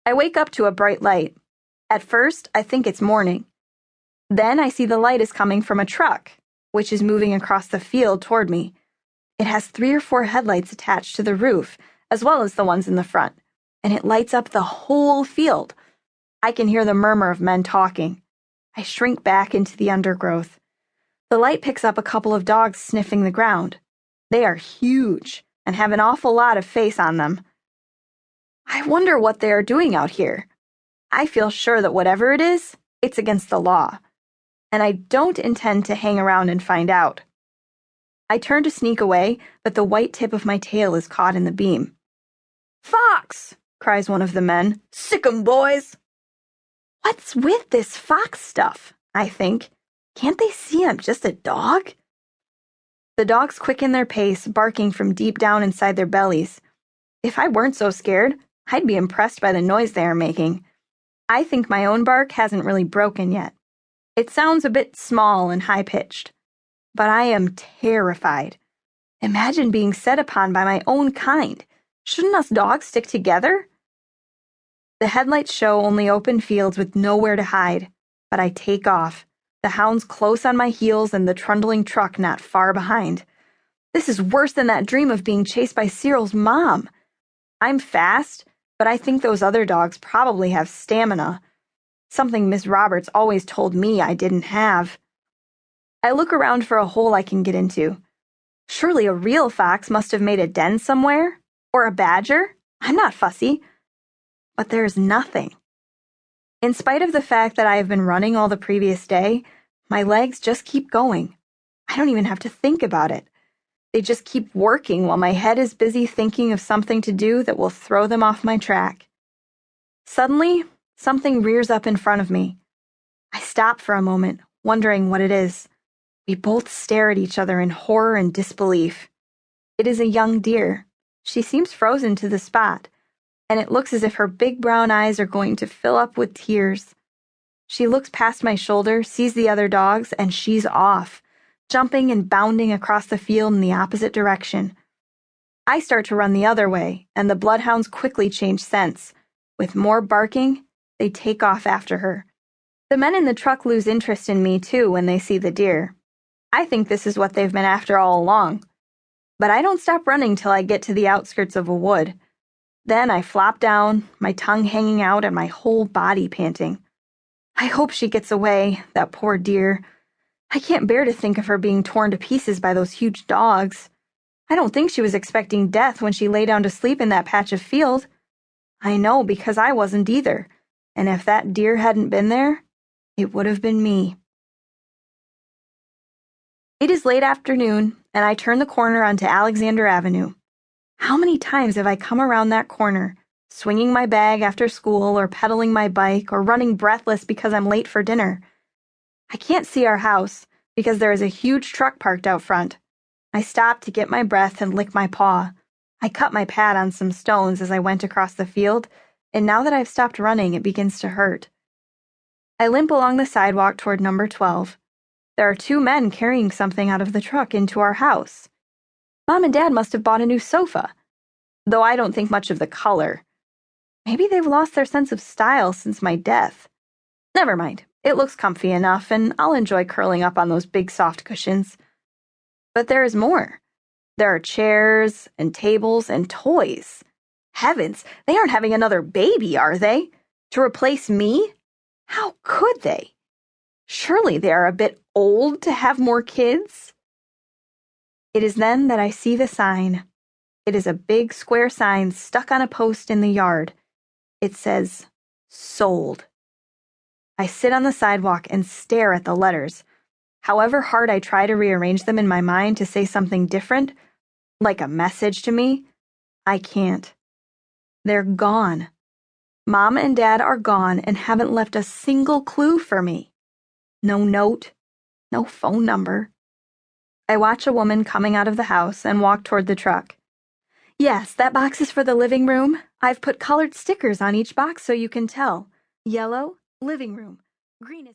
I wake up to a bright light. At first, I think it's morning. Then I see the light is coming from a truck, which is moving across the field toward me. It has 3 or 4 headlights attached to the roof, as well as the ones in the front, and it lights up the whole field. I can hear the murmur of men talking. I shrink back into the undergrowth. The light picks up a couple of dogs sniffing the ground. They are huge and have an awful lot of face on them. I wonder what they are doing out here. I feel sure that whatever it is, it's against the law, and I don't intend to hang around and find out. I turn to sneak away, but the white tip of my tail is caught in the beam. "Fox!" cries one of the men. "Sick 'em, boys!" What's with this fox stuff? I think. Can't they see I'm just a dog? The dogs quicken their pace, barking from deep down inside their bellies. If I weren't so scared, I'd be impressed by the noise they are making. I think my own bark hasn't really broken yet. It sounds a bit small and high-pitched. But I am terrified. Imagine being set upon by my own kind. Shouldn't us dogs stick together? The headlights show only open fields with nowhere to hide, but I take off, the hounds close on my heels and the trundling truck not far behind. This is worse than that dream of being chased by Cyril's mom. I'm fast, but I think those other dogs probably have stamina, something Miss Roberts always told me I didn't have. I look around for a hole I can get into. Surely a real fox must have made a den somewhere, or a badger. I'm not fussy. But there's nothing. In spite of the fact that I have been running all the previous day, my legs just keep going. I don't even have to think about it. They just keep working while my head is busy thinking of something to do that will throw them off my track. Suddenly, something rears up in front of me. I stop for a moment, wondering what it is. We both stare at each other in horror and disbelief. It is a young deer. She seems frozen to the spot, and it looks as if her big brown eyes are going to fill up with tears. She looks past my shoulder, sees the other dogs, and she's off, jumping and bounding across the field in the opposite direction. I start to run the other way, and the bloodhounds quickly change scents. With more barking, they take off after her. The men in the truck lose interest in me, too, when they see the deer. I think this is what they've been after all along. But I don't stop running till I get to the outskirts of a wood. Then I flop down, my tongue hanging out and my whole body panting. I hope she gets away, that poor deer. I can't bear to think of her being torn to pieces by those huge dogs. I don't think she was expecting death when she lay down to sleep in that patch of field. I know, because I wasn't either, and if that deer hadn't been there, it would have been me. It is late afternoon, and I turn the corner onto Alexander Avenue. How many times have I come around that corner, swinging my bag after school or pedaling my bike or running breathless because I'm late for dinner? I can't see our house because there is a huge truck parked out front. I stop to get my breath and lick my paw. I cut my pad on some stones as I went across the field, and now that I've stopped running, it begins to hurt. I limp along the sidewalk toward number 12. There are 2 men carrying something out of the truck into our house. Mom and Dad must have bought a new sofa, though I don't think much of the color. Maybe they've lost their sense of style since my death. Never mind, it looks comfy enough, and I'll enjoy curling up on those big soft cushions. But there is more. There are chairs and tables and toys. Heavens, they aren't having another baby, are they? To replace me? How could they? Surely they are a bit old to have more kids? It is then that I see the sign. It is a big square sign stuck on a post in the yard. It says, "Sold." I sit on the sidewalk and stare at the letters. However hard I try to rearrange them in my mind to say something different, like a message to me, I can't. They're gone. Mom and Dad are gone and haven't left a single clue for me. No note, no phone number. I watch a woman coming out of the house and walk toward the truck. "Yes, that box is for the living room. I've put colored stickers on each box so you can tell. Yellow, living room. Green is